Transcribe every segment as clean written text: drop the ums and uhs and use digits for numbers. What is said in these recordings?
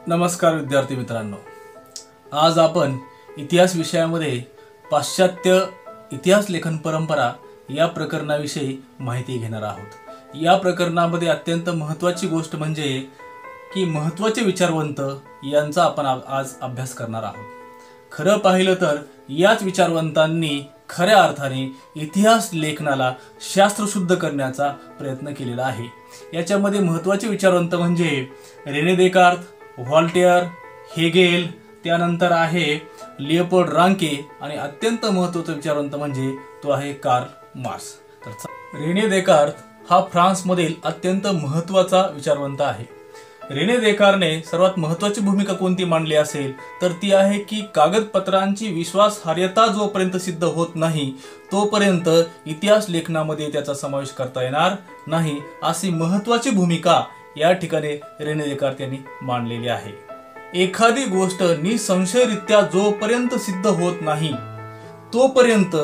नमस्कार विद्यार्थी मित्रांनो, आज आपण इतिहास विषयामध्ये पाश्चात्य इतिहास लेखन परंपरा या प्रकरणाविषयी माहिती घेणार आहोत। या प्रकरणामध्ये अत्यंत महत्त्वाची गोष्ट म्हणजे की महत्त्वाचे विचारवंत यांचा आपण आज अभ्यास करणार आहोत। खरं पाहिलं तर याच विचारवंतांनी खऱ्या अर्थाने इतिहास लेखनाला शास्त्रशुद्ध करण्याचा प्रयत्न केलेला आहे। याच्यामध्ये महत्त्वाचे विचारवंत म्हणजे रेने देकार्त, व्हॉल्टेअर, हेगेल, त्यानंतर आहे लिओपोल्ड रांके आणि अत्यंत महत्त्वाचा विचारवंत म्हणजे तो आहे कार्ल मार्क्स। तर रेने देकार्त हा फ्रान्समधील अत्यंत महत्त्वाचा विचारवंत आहे। रेने देकार्तने सर्वात महत्त्वाची भूमिका कोणती मांडली असेल तर ती आहे की कागदपत्रांची विश्वासार्हता जोपर्यंत सिद्ध होत नाही तोपर्यंत इतिहास लेखनामध्ये त्याचा समावेश करता येणार नाही, अशी महत्त्वाची भूमिका या ठिकाणी रेने देकार्त यांनी मांडलेली आहे। एखादी गोष्ट निसंशयरित्या जोपर्यंत सिद्ध होत नाही तोपर्यंत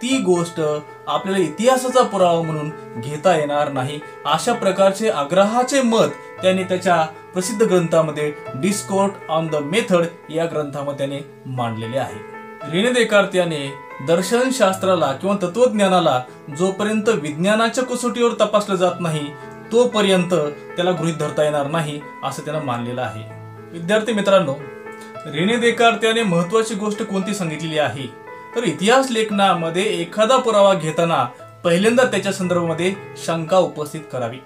ती गोष्ट आपल्याला इतिहासाचा पुरावा म्हणून घेता येणार नाही, अशा प्रकारचे आग्रहाचे मत त्यांनी त्याच्या प्रसिद्ध ग्रंथामध्ये डिस्कोर्स ऑन द मेथड या ग्रंथामध्ये त्याने मांडलेले आहे। रेने देकार्त याने दर्शनशास्त्राला किंवा तत्वज्ञानाला जोपर्यंत विज्ञानाच्या कसोटीवर तपासलं जात नाही तोपर्यंत त्याला गृहीत धरता येणार नाही असं त्यानं मानलेलं आहे। विद्यार्थी मित्रांनो, रेने देकार्त याने महत्त्वाची गोष्ट कोणती सांगितलेली आहे तर इतिहास लेखनामध्ये एखादा पुरावा घेताना पहिल्यांदा त्याच्या संदर्भामध्ये शंका उपस्थित करावी,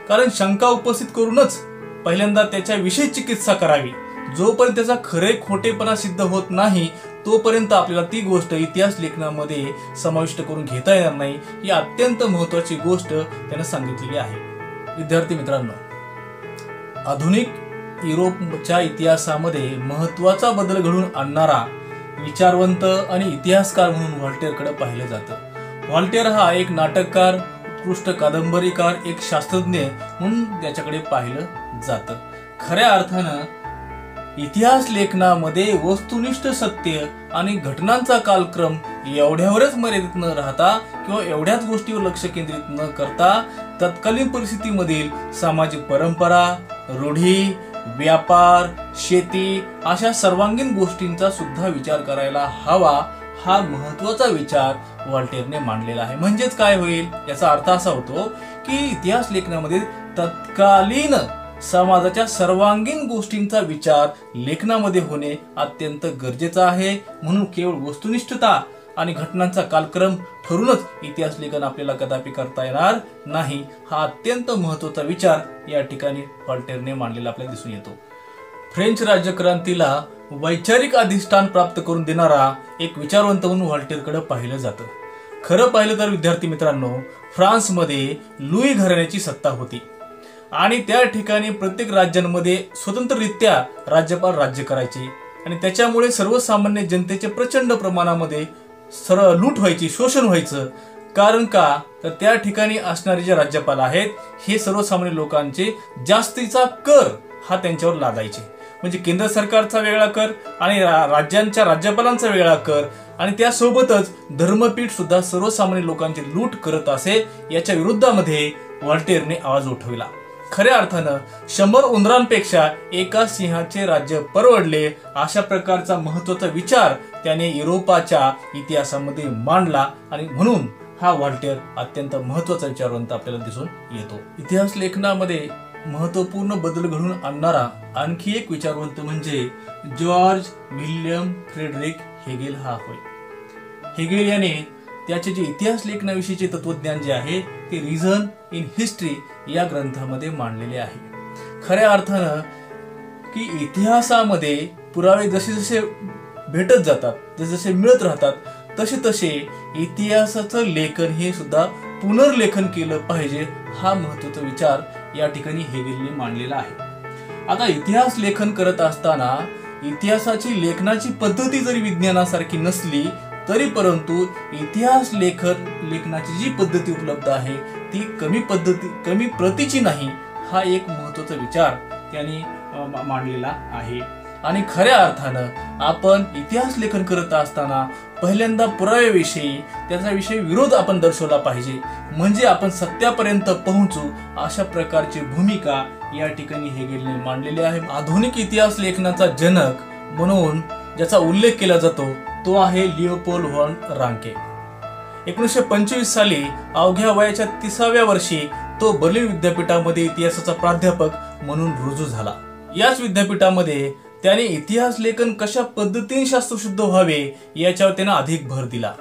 कारण शंका उपस्थित करूनच पहिल्यांदा त्याच्याविषयी चिकित्सा करावी। जोपर्यंत त्याचा खरे खोटेपणा सिद्ध होत नाही तोपर्यंत आपल्याला ती गोष्ट इतिहास लेखनामध्ये समाविष्ट करून घेता येणार नाही, ही अत्यंत महत्त्वाची गोष्ट त्याने सांगितलेली आहे। विद्यार्थी मित्रांनो, आधुनिक युरोपच्या इतिहासामध्ये महत्त्वाचा बदल घडवून आणणारा विचारवंत आणि इतिहासकार म्हणून व्हॉल्टेअरकडे पाहिलं जातं। व्हॉल्टेअर हा एक नाटककार, उत्कृष्ट कादंबरीकार, एक शास्त्रज्ञ म्हणून त्याच्याकडे पाहिलं जातं। खऱ्या अर्थानं इतिहास लेखनामध्ये वस्तुनिष्ठ सत्य आणि घटनांचा कालक्रम एवढ्यावरच मर्यादित न राहता किंवा एवढ्याच गोष्टीवर लक्ष केंद्रित न करता तत्कालीन परिस्थितीमधील सामाजिक परंपरा, रूढी, व्यापार, शेती अशा सर्वांगीण गोष्टींचा सुद्धा विचार करायला हवा, हा महत्त्वाचा विचार व्हॉल्टेअरने मांडलेला आहे। म्हणजेच काय होईल, याचा अर्थ असा होतो की इतिहास लेखनामध्ये तत्कालीन समाजाच्या सर्वांगीण गोष्टींचा विचार लेखनामध्ये होणे अत्यंत गरजेचं आहे। म्हणून केवळ वस्तुनिष्ठता आणि घटनांचा कालक्रम ठरूनच इतिहास लेखन आपल्याला कदापि करता येणार नाही, हा अत्यंत महत्त्वाचा विचार या ठिकाणी व्हॉल्टेअरने मांडलेला आपल्याला दिसून येतो। फ्रेंच राज्यक्रांतीला वैचारिक अधिष्ठान प्राप्त करून देणारा एक विचारवंत म्हणून व्हॉल्टेअरकडे पाहिलं जातं। खरं पाहिलं तर विद्यार्थी मित्रांनो, फ्रान्समध्ये लुई घराण्याची सत्ता होती आणि त्या ठिकाणी प्रत्येक राज्यांमध्ये स्वतंत्ररित्या राज्यपाल राज्य करायचे आणि त्याच्यामुळे सर्वसामान्य जनतेचे प्रचंड प्रमाणामध्ये लूट व्हायची, शोषण व्हायचं। कारण का तर त्या ठिकाणी असणारे जे राज्यपाल आहेत हे सर्वसामान्य लोकांचे जास्तीचा कर हा त्यांच्यावर लादायचे। म्हणजे केंद्र सरकारचा वेगळा कर आणि राज्यांच्या राज्यपालांचा वेगळा कर आणि त्यासोबतच धर्मपीठ सुद्धा सर्वसामान्य लोकांची लूट करत असे। याच्या विरुद्धामध्ये व्हॉल्टेअरने आवाज उठवला। खऱ्या अर्थानं 100 उंदरांपेक्षा एका सिंहाचे राज्य परवडले, अशा प्रकारचा महत्त्वाचा विचार त्याने युरोपाच्या इतिहासामध्ये मांडला आणि म्हणून हा व्हॉल्टेअर अत्यंत महत्त्वाचा विचारवंत आपल्याला दिसून येतो। इतिहास लेखनामध्ये महत्त्वपूर्ण बदल घडवून आणणारा आणखी एक विचारवंत म्हणजे जॉर्ज विल्यम फ्रेडरिक हेगेल हा होय। हेगेल याने त्याचे जे इतिहास लेखनाविषयीचे तत्वज्ञान जे आहे ते रिझन इन हिस्ट्री या ग्रंथामध्ये मांडलेले आहे। खऱ्या अर्थानं की इतिहासामध्ये पुरावे जसे जसे भेटत जातात, जसे जसे मिळत राहतात, तसे तसे इतिहासाचं लेखन हे सुद्धा पुनर्लेखन केलं पाहिजे, हा महत्त्वाचा विचार या ठिकाणी हेगेलने मांडलेला आहे। आता इतिहास लेखन करत असताना इतिहासाची लेखनाची पद्धती जरी विज्ञानासारखी नसली तरी परंतु इतिहास लेखनाची जी पद्धती उपलब्ध आहे ती कमी प्रतीची नाही, हा एक महत्त्वाचा विचार त्यांनी मांडलेला आहे। आणि खऱ्या अर्थानं आपण इतिहास लेखन करत असताना पहिल्यांदा पुराव्याविषयी त्याचा विषयी विरोध आपण दर्शवला पाहिजे, म्हणजे आपण सत्यापर्यंत पोहोचू अशा प्रकारची भूमिका या ठिकाणी हेगेलने मांडलेली आहे. आधुनिक इतिहास लेखनाचा जनक म्हणून ज्याचा उल्लेख केला जातो तो आहे लिओपोल्ड व्हॉन रांके. 1925 साली अवघ्या वयाच्या 30व्या वर्षी तो बर्लिन विद्यापीठामध्ये इतिहासाचा प्राध्यापक म्हणून रुजू झाला. याच विद्यापीठामध्ये त्याने इतिहास लेखन कशा पद्धतीने शास्त्रशुद्ध व्हावे याच्यावर त्याने अधिक भर दिला.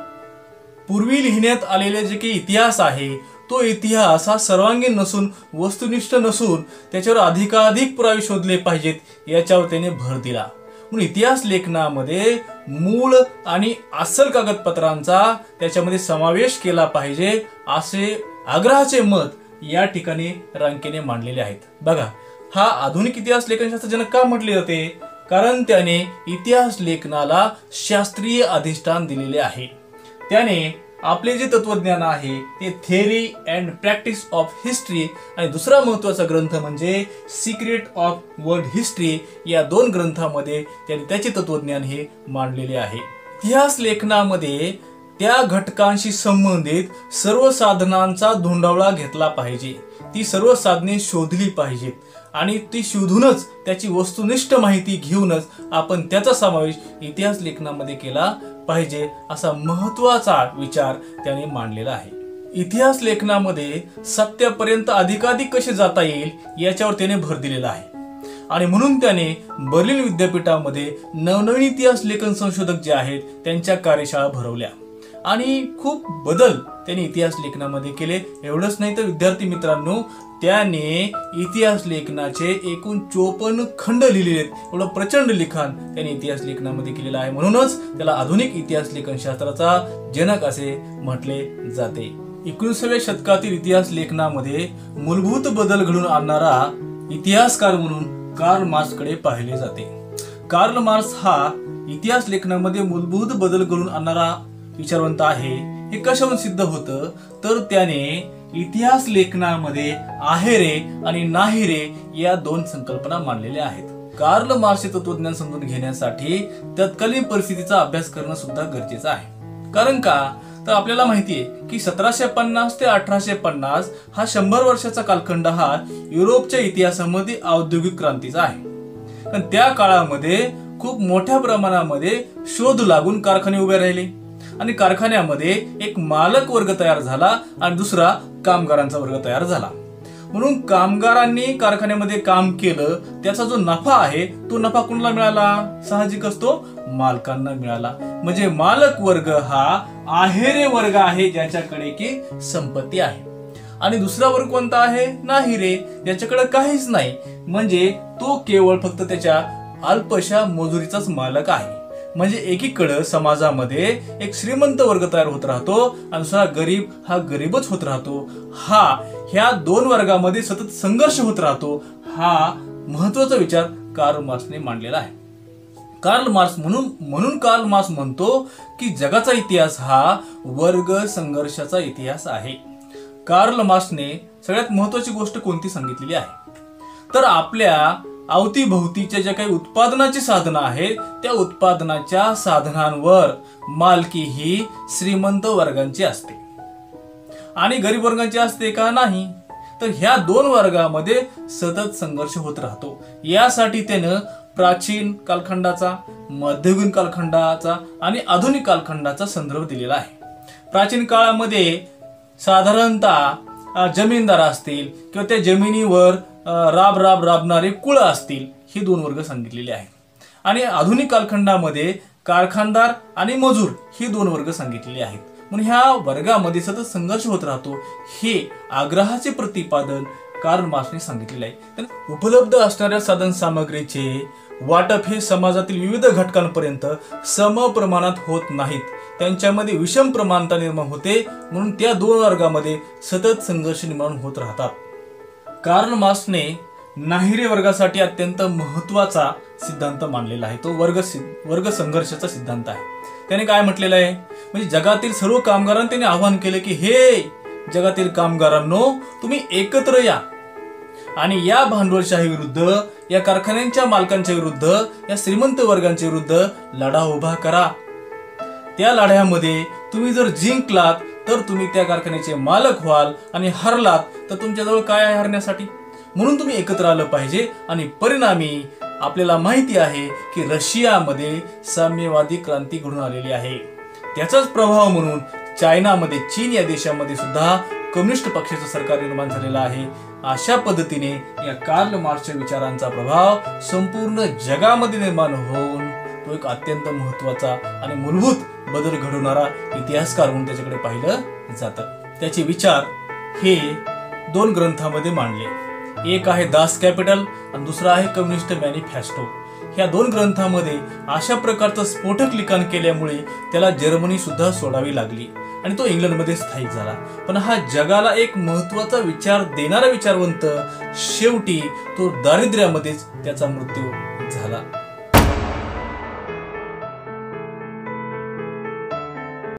पूर्वी लिहिण्यात आलेले जे काही इतिहास आहे तो इतिहास हा सर्वांगीण नसून वस्तुनिष्ठ नसून त्याच्यावर अधिकाधिक पुरावे शोधले पाहिजेत याच्यावर त्याने भर दिला. म्हणून इतिहास लेखनामध्ये मूळ आणि अस्सल कागदपत्रांचा त्याच्यामध्ये समावेश केला पाहिजे असे आग्रहाचे मत या ठिकाणी रांकेने मांडलेले आहेत. बघा, हा आधुनिक इतिहास लेखनशास्त्र जनक का म्हटले जाते? कारण त्याने इतिहास लेखनाला शास्त्रीय अधिष्ठान दिलेले आहे. त्याने आपले जे तत्वज्ञान आहे ते theory and practice of history आणि दुसरा महत्वाचा ग्रंथ म्हणजे सिक्रेट ऑफ वर्ल्ड हिस्ट्री या 2 ग्रंथांमध्ये त्याने त्याचे तत्वज्ञान हे मांडलेले आहे. इतिहास लेखनामध्ये त्या घटकांशी संबंधित सर्व साधनांचा धुंडावळा घेतला पाहिजे. ती सर्व साधने शोधली पाहिजेत आणि ती शोधूनच त्याची वस्तुनिष्ठ माहिती घेऊनच आपण त्याचा समावेश इतिहास लेखनामध्ये केला पाहिजे असा महत्वाचा विचार त्याने मांडलेला आहे. इतिहास लेखनामध्ये सत्यापर्यंत अधिकाधिक कसे जाता येईल याच्यावर त्याने भर दिलेला आहे आणि म्हणून त्याने बर्लिन विद्यापीठामध्ये नवनवीन इतिहास लेखन संशोधक जे आहेत त्यांच्या कार्यशाळा भरवल्या आणि खूप बदल त्यांनी इतिहास लेखनामध्ये केले. एवढंच नाही तर विद्यार्थी मित्रांनो, त्याने इतिहास लेखनाचे एकूण 54 खंड लिहिलेले आहेत. एवढं प्रचंड लिखाण त्याने इतिहास लेखनामध्ये केलेलं आहे. म्हणूनच त्याला आधुनिक इतिहास लेखन शास्त्राचा जनक असे म्हटले जाते. 19व्या शतकातील इतिहास लेखनामध्ये मूलभूत बदल घडवून आणणारा इतिहासकार म्हणून कार्ल मार्क्सकडे पाहिले जाते. कार्ल मार्क्स हा इतिहास लेखनामध्ये मूलभूत बदल घडवून आणणारा विचारवंत आहे. हे कशावरून सिद्ध होतं तर त्याने इतिहास लेखनामध्ये आहेरे आणि नाहीरे या 2 संकल्पना मांडलेल्या आहेत. कार्ल मार्क्सचे तत्वज्ञान समजून घेण्यासाठी तत्कालीन परिस्थितीचा अभ्यास करणं सुद्धा गरजेचं आहे. कारण का तर आपल्याला माहितीये की 1750 ते 1850 हा 100 वर्षाचा कालखंड हा युरोपच्या इतिहासामध्ये औद्योगिक क्रांतीचा आहे. पण त्या काळामध्ये खूप मोठ्या प्रमाणामध्ये शोध लागून कारखाने उभे राहिले आणि कारखान्यामध्ये एक मालक वर्ग तयार झाला आणि दुसरा कामगारांचा वर्ग तयार झाला. म्हणून कामगारांनी कारखान्यामध्ये काम केलं, त्याचा जो नफा आहे तो नफा कुणाला मिळाला? साहजिकच तो मालकांना मिळाला. म्हणजे मालक वर्ग हा आहेरे वर्ग आहे ज्याच्याकडे की संपत्ती आहे आणि दुसरा वर्ग कोणता आहे? नाहीरे, ज्याच्याकडे काहीच नाही. म्हणजे तो केवळ फक्त त्याच्या अल्पशा मजुरीचाच मालक आहे. म्हणजे एकीकडे समाजामध्ये एक श्रीमंत वर्ग तयार होत राहतो आणि दुसरा गरीब हा गरीबच होत राहतो. ह्या 2 वर्गामध्ये सतत संघर्ष होत राहतो. हा महत्वाचा विचार कार्ल मार्क्सने मांडलेला आहे. कार्ल मार्क्स म्हणून कार्ल मार्क्स म्हणतो की जगाचा इतिहास हा वर्ग संघर्षाचा इतिहास आहे. कार्ल मार्क्सने सगळ्यात महत्वाची गोष्ट कोणती सांगितलेली आहे तर आपल्या अवतीभोवतीच्या ज्या काही उत्पादनाची साधनं आहेत त्या उत्पादनाच्या साधनांवर मालकी ही श्रीमंत वर्गांची असते आणि गरीब वर्गांची असते का? नाही. तर ह्या 2 वर्गामध्ये सतत संघर्ष होत राहतो. यासाठी त्यानं प्राचीन कालखंडाचा, मध्ययुगीन कालखंडाचा आणि आधुनिक कालखंडाचा संदर्भ दिलेला आहे. प्राचीन काळामध्ये साधारणतः जमीनदार असतील किंवा त्या जमिनीवर राबणारे कुळ असतील, ही 2 वर्ग सांगितलेले आहेत. आणि आधुनिक कालखंडामध्ये कारखानदार आणि मजूर ही 2 वर्ग सांगितलेले आहेत. म्हणून ह्या वर्गामध्ये सतत संघर्ष होत राहतो हे आग्रहाचे प्रतिपादन कार्ल मार्क्सने सांगितलेले आहे. उपलब्ध असणाऱ्या साधन सामग्रीचे वाटप हे समाजातील विविध घटकांपर्यंत सम प्रमाणात होत नाहीत. त्यांच्यामध्ये विषम प्रमाणता निर्माण होते. म्हणून त्या 2 वर्गामध्ये सतत संघर्ष निर्माण होत राहतात. कार्ल मार्क्सने नाहिरे वर्गासाठी अत्यंत महत्वाचा सिद्धांत मांडलेला आहे. तो वर्ग संघर्षाचा सिद्धांत आहे. त्याने काय म्हटलेलं आहे म्हणजे जगातील सर्व कामगारांना त्याने आवाहन केलं की हे जगातील कामगारांनो, तुम्ही एकत्र या आणि या भांडवलशाही विरुद्ध, या कारखान्यांच्या मालकांच्या विरुद्ध, या श्रीमंत वर्गांच्या विरुद्ध लढा उभा करा. त्या लढ्यामध्ये तुम्ही जर जिंकलात तर तुम्ही त्या कारखान्याचे मालक व्हाल आणि हरलात तर तुमच्याजवळ काय आहे हरण्यासाठी. म्हणून तुम्ही एकत्र आलं पाहिजे. आणि परिणामी आपल्याला माहिती आहे की रशियामध्ये साम्यवादी क्रांती घडून आलेली आहे. त्याचाच प्रभाव म्हणून चायनामध्ये, चीन या देशामध्ये सुद्धा कम्युनिस्ट पक्षाचं सरकार निर्माण झालेलं आहे. अशा पद्धतीने या कार्ल मार्क्सच्या विचारांचा प्रभाव संपूर्ण जगामध्ये निर्माण होऊन तो एक अत्यंत महत्वाचा आणि मूलभूत बदल घडवणारा इतिहासकार म्हणून त्याच्याकडे पाहिलं जातं. त्याचे विचार हे 2 ग्रंथामध्ये मांडले. एक आहे दास कॅपिटल आणि दुसरा आहे कम्युनिस्ट मॅनिफेस्टो. ह्या 2 ग्रंथामध्ये अशा प्रकारचं स्फोटक लिखाण केल्यामुळे त्याला जर्मनी सुद्धा सोडावी लागली आणि तो इंग्लंडमध्ये स्थायिक झाला. पण हा जगाला एक महत्वाचा विचार देणारा विचारवंत शेवटी तो दारिद्र्यामध्येच त्याचा मृत्यू झाला.